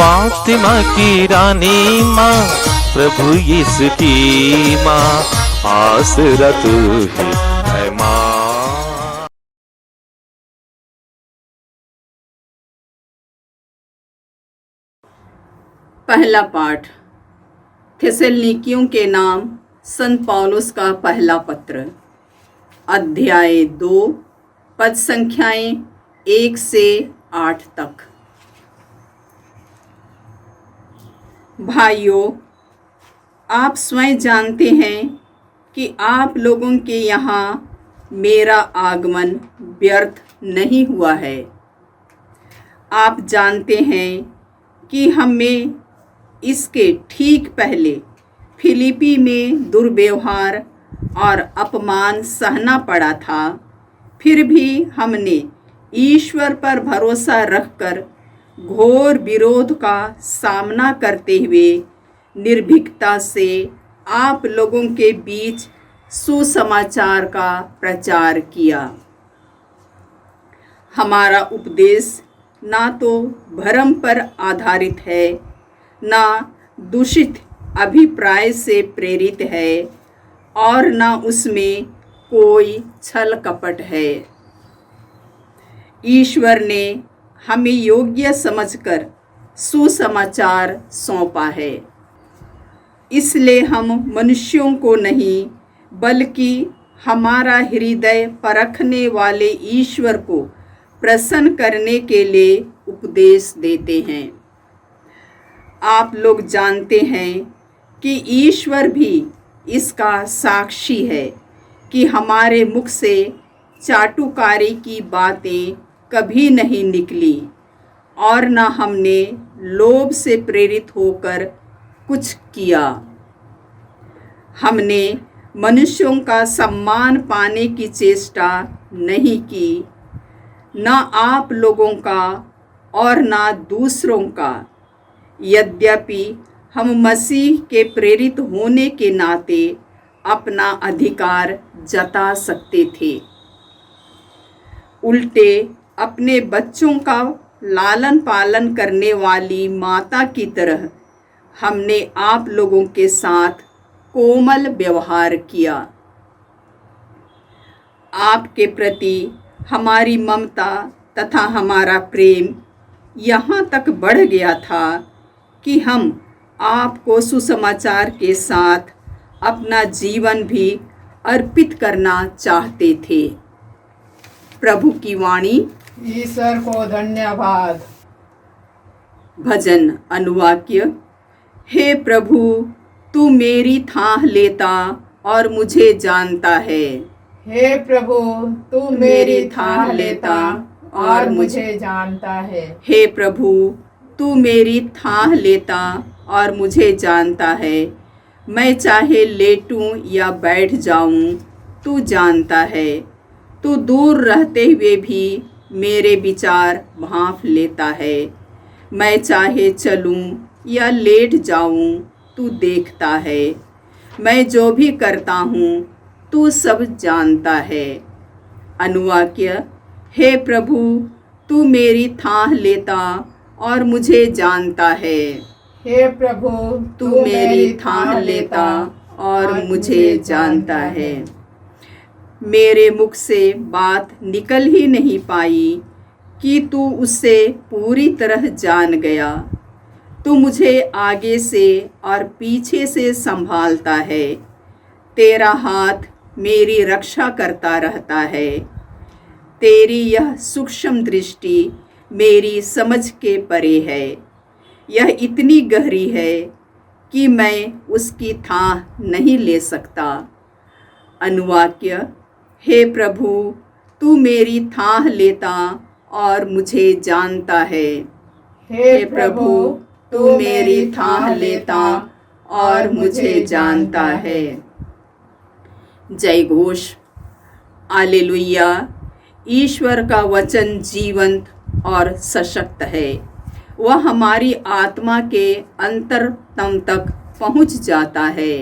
फातिमा की रानी माँ, प्रभु यीशु की माँ, आसरा तू ही है माँ। पहला पाठ थिस्सलुनीकियों के नाम संत पौलुस का पहला पत्र, अध्याय 2, पद संख्याएं 1 से 8 तक। भाइयों, आप स्वयं जानते हैं कि आप लोगों के यहाँ मेरा आगमन व्यर्थ नहीं हुआ है। आप जानते हैं कि हमें इसके ठीक पहले फिलिपी में दुर्व्यवहार और अपमान सहना पड़ा था। फिर भी हमने ईश्वर पर भरोसा रखकर घोर विरोध का सामना करते हुए निर्भीकता से आप लोगों के बीच सुसमाचार का प्रचार किया। हमारा उपदेश ना तो भ्रम पर आधारित है, ना दूषित अभिप्राय से प्रेरित है और ना उसमें कोई छल कपट है। ईश्वर ने हमें योग्य समझकर सुसमाचार सौंपा है। इसलिए हम मनुष्यों को नहीं, बल्कि हमारा हृदय परखने वाले ईश्वर को प्रसन्न करने के लिए उपदेश देते हैं। आप लोग जानते हैं कि ईश्वर भी इसका साक्षी है कि हमारे मुख से चाटुकारी की बातें कभी नहीं निकली और न हमने लोभ से प्रेरित होकर कुछ किया। हमने मनुष्यों का सम्मान पाने की चेष्टा नहीं की, न आप लोगों का और न दूसरों का। यद्यपि हम मसीह के प्रेरित होने के नाते अपना अधिकार जता सकते थे, उल्टे अपने बच्चों का लालन पालन करने वाली माता की तरह हमने आप लोगों के साथ कोमल व्यवहार किया। आपके प्रति हमारी ममता तथा हमारा प्रेम यहाँ तक बढ़ गया था कि हम आपको सुसमाचार के साथ अपना जीवन भी अर्पित करना चाहते थे। प्रभु की वाणी। ईश्वर को धन्यवाद। भजन अनुवाक्य। हे प्रभु, तू मेरी थाह लेता और मुझे जानता है। हे प्रभु, तू मेरी थाह लेता और मुझे जानता है। हे प्रभु, तू मेरी थाह लेता और मुझे जानता है। मैं चाहे लेटूं या बैठ जाऊं, तू जानता है। तू दूर रहते हुए भी मेरे विचार भांप लेता है। मैं चाहे चलूं या लेट जाऊं, तू देखता है। मैं जो भी करता हूँ तू सब जानता है। अनुवाक्य। हे प्रभु, तू मेरी थाह लेता और मुझे जानता है। हे प्रभु, तू मेरी थाह लेता और मुझे जानता है। मेरे मुख से बात निकल ही नहीं पाई कि तू उससे पूरी तरह जान गया। तू मुझे आगे से और पीछे से संभालता है। तेरा हाथ मेरी रक्षा करता रहता है। तेरी यह सूक्ष्म दृष्टि मेरी समझ के परे है। यह इतनी गहरी है कि मैं उसकी थाह नहीं ले सकता। अनुवाक्य। हे प्रभु, तू मेरी थाह लेता और मुझे जानता है। हे प्रभु, तू मेरी थाह लेता और मुझे जानता है। जय घोष। हालेलुया। ईश्वर का वचन जीवंत और सशक्त है। वह हमारी आत्मा के अंतरतम तक पहुंच जाता है।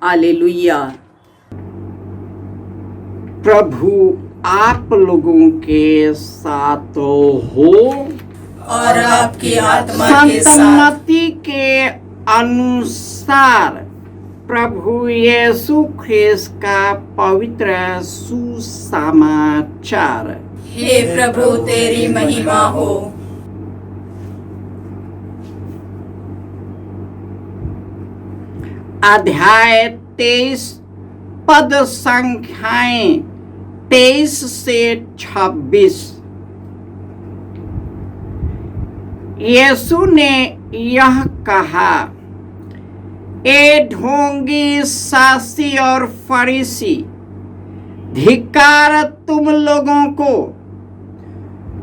हालेलुया। प्रभु आप लोगों के साथ हो। और आपकी आत्मा के साथ संतमती के अनुसार प्रभु यीशु ख्रिस्त का पवित्र सुसमाचार। हे प्रभु तेरी महिमा हो। अध्याय 23 पद संख्याएं 23 से 26। यीशु ने यह कहा, ए ढोंगी, शास्त्री और फरीसी, धिक्कार तुम लोगों को!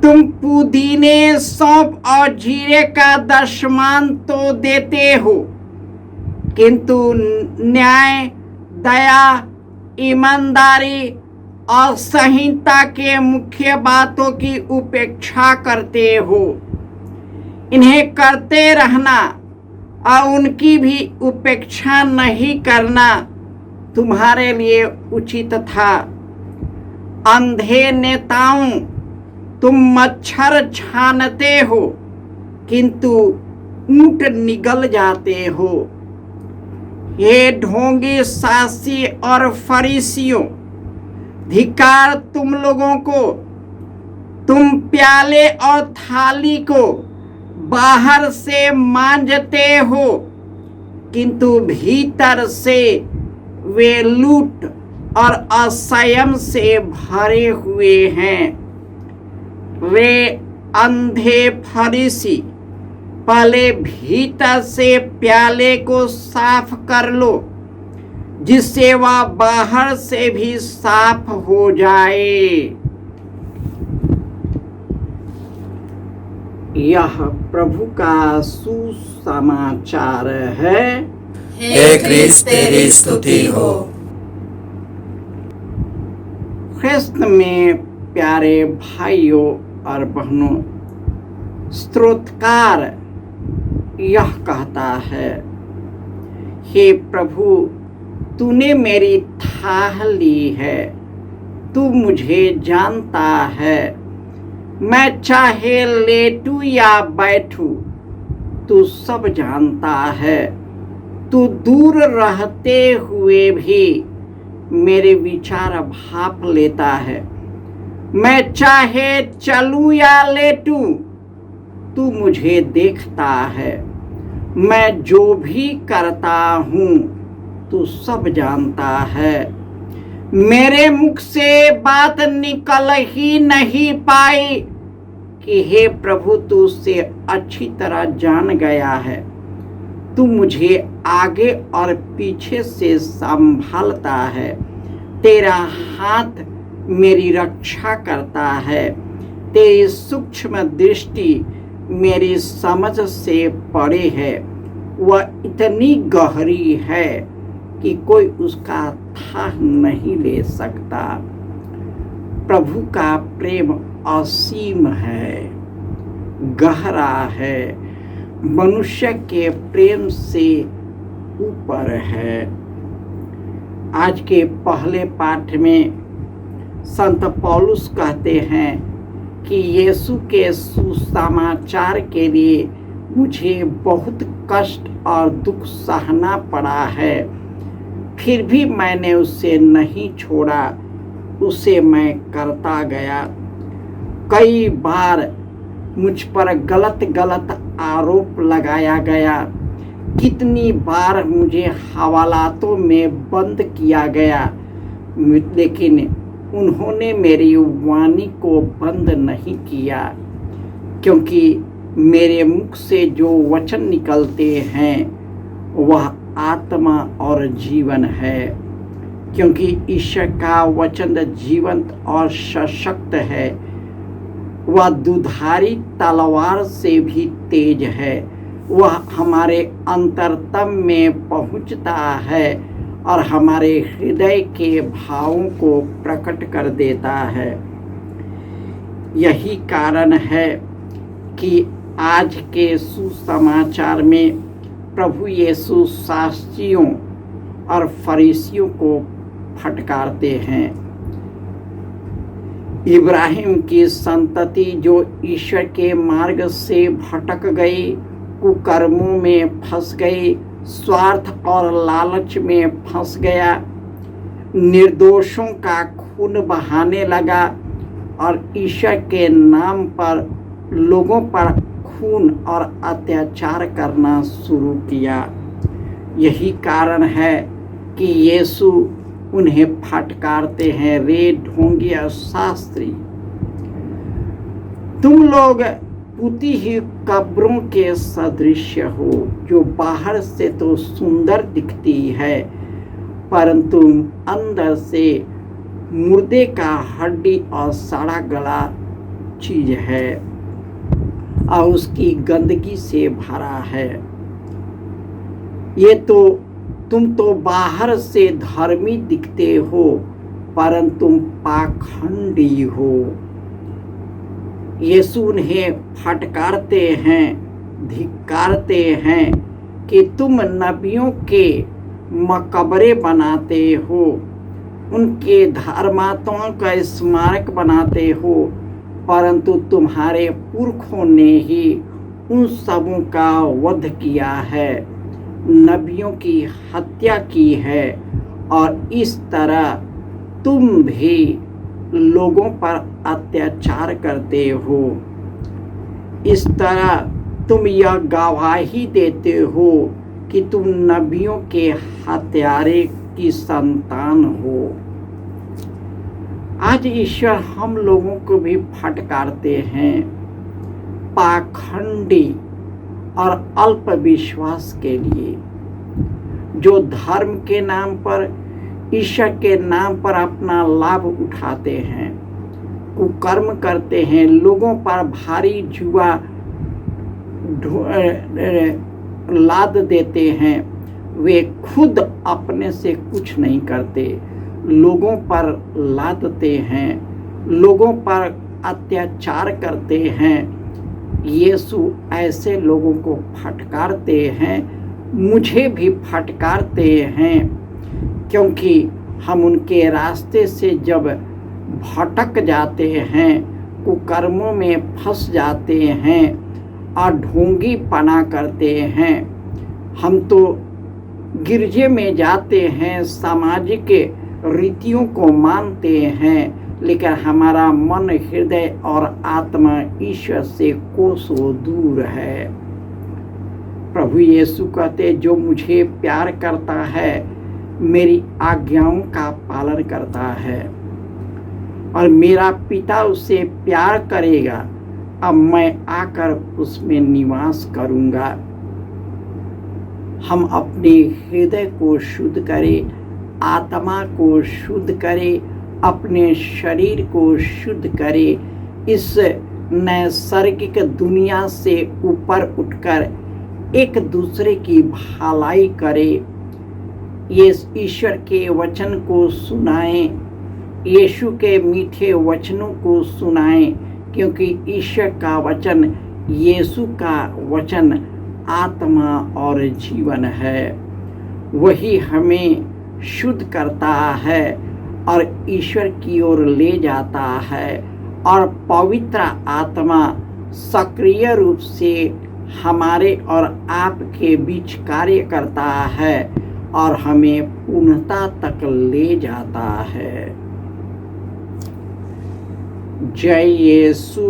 तुम पुदीने, सौंफ और जीरे का दशमान तो देते हो, किंतु न्याय, दया, ईमानदारी और संहिता के मुख्य बातों की उपेक्षा करते हो। इन्हें करते रहना और उनकी भी उपेक्षा नहीं करना तुम्हारे लिए उचित था। अंधे नेताओं, तुम मच्छर छानते हो, किंतु ऊंट निगल जाते हो। ये ढोंगी, शास्त्री और फरीसियों, धिक्कार तुम लोगों को! तुम प्याले और थाली को बाहर से मांजते हो, किंतु भीतर से वे लूट और असंयम से भरे हुए हैं। वे अंधे फरीसी, पहले भीतर से प्याले को साफ कर लो, जिससे वह बाहर से भी साफ हो जाए। यह प्रभु का सुसमाचार है। हे क्रिस्त तेरी स्तुति हो। ख्रिस्त में प्यारे भाइयों और बहनों, स्तोत्रकार यह कहता है, हे प्रभु, तूने मेरी थाह ली है, तू मुझे जानता है। मैं चाहे लेटूं या बैठूं, तू सब जानता है। तू दूर रहते हुए भी मेरे विचार भाप लेता है। मैं चाहे चलूं या लेटूं, तू मुझे देखता है। मैं जो भी करता हूँ तू सब जानता है। मेरे मुख से बात निकल ही नहीं पाई कि हे प्रभु, तू उसे अच्छी तरह जान गया है। तू मुझे आगे और पीछे से संभालता है। तेरा हाथ मेरी रक्षा करता है। तेरी सूक्ष्म दृष्टि मेरी समझ से परे है। वह इतनी गहरी है कि कोई उसका था नहीं ले सकता। प्रभु का प्रेम असीम है, गहरा है, मनुष्य के प्रेम से ऊपर है। आज के पहले पाठ में संत पौलुस कहते हैं कि यीशु के सुसमाचार के लिए मुझे बहुत कष्ट और दुख सहना पड़ा है, फिर भी मैंने उसे नहीं छोड़ा, उसे मैं करता गया। कई बार मुझ पर गलत आरोप लगाया गया, कितनी बार मुझे हवालातों में बंद किया गया, लेकिन उन्होंने मेरी वाणी को बंद नहीं किया, क्योंकि मेरे मुख से जो वचन निकलते हैं वह आत्मा और जीवन है। क्योंकि ईश्वर का वचन जीवंत और सशक्त है। वह दुधारी तलवार से भी तेज है। वह हमारे अंतरतम में पहुंचता है और हमारे हृदय के भावों को प्रकट कर देता है। यही कारण है कि आज के सुसमाचार में प्रभु यीशु शास्त्रियों और फरीसियों को फटकारते हैं। इब्राहिम की संतति जो ईश्वर के मार्ग से भटक गई, कुकर्मों में फंस गई, स्वार्थ और लालच में फंस गया, निर्दोषों का खून बहाने लगा और ईश्वर के नाम पर लोगों पर खून और अत्याचार करना शुरू किया। यही कारण है कि यीशु उन्हें फटकारते हैं, रे ढोंगी और शास्त्री, तुम लोग पुती ही कब्रों के सदृश हो, जो बाहर से तो सुंदर दिखती है परंतु अंदर से मुर्दे का हड्डी और सड़ा गला चीज है और उसकी गंदगी से भरा है। ये तो तुम तो बाहर से धर्मी दिखते हो परंतु तुम पाखंडी हो। यीशु उन्हें फटकारते हैं, धिक्कारते हैं कि तुम नबियों के मकबरे बनाते हो, उनके धर्मात्माओं का स्मारक बनाते हो, परंतु तुम्हारे पुरखों ने ही उन सबों का वध किया है, नबियों की हत्या की है और इस तरह तुम भी लोगों पर अत्याचार करते हो। इस तरह तुम यह गवाही देते हो कि तुम नबियों के हत्यारे की संतान हो। आज ईश्वर हम लोगों को भी फटकारते हैं पाखंडी और अल्प विश्वास के लिए, जो धर्म के नाम पर, ईश्वर के नाम पर अपना लाभ उठाते हैं, कुकर्म करते हैं, लोगों पर भारी जुआ लाद देते हैं। वे खुद अपने से कुछ नहीं करते, लोगों पर लादते हैं, लोगों पर अत्याचार करते हैं। यीशु ऐसे लोगों को फटकारते हैं, मुझे भी फटकारते हैं, क्योंकि हम उनके रास्ते से जब भटक जाते हैं, कुकर्मों में फंस जाते हैं और ढोंगी पना करते हैं। हम तो गिरजे में जाते हैं, सामाजिक रीतियों को मानते हैं, लेकिन हमारा मन, हृदय और आत्मा ईश्वर से कोसों दूर है। प्रभु यीशु कहते, जो मुझे प्यार करता है मेरी आज्ञाओं का पालन करता है और मेरा पिता उसे प्यार करेगा, अब मैं आकर उसमें निवास करूंगा। हम अपने हृदय को शुद्ध करें, आत्मा को शुद्ध करें, अपने शरीर को शुद्ध करें। इस नैसर्गिक दुनिया से ऊपर उठकर एक दूसरे की भलाई करें। ये ईश्वर के वचन को सुनाएं, यीशु के मीठे वचनों को सुनाएं, क्योंकि ईश्वर का वचन, यीशु का वचन आत्मा और जीवन है। वही हमें शुद्ध करता है और ईश्वर की ओर ले जाता है और पवित्र आत्मा सक्रिय रूप से हमारे और आपके बीच कार्य करता है और हमें पूर्णता तक ले जाता है। जय यीशु।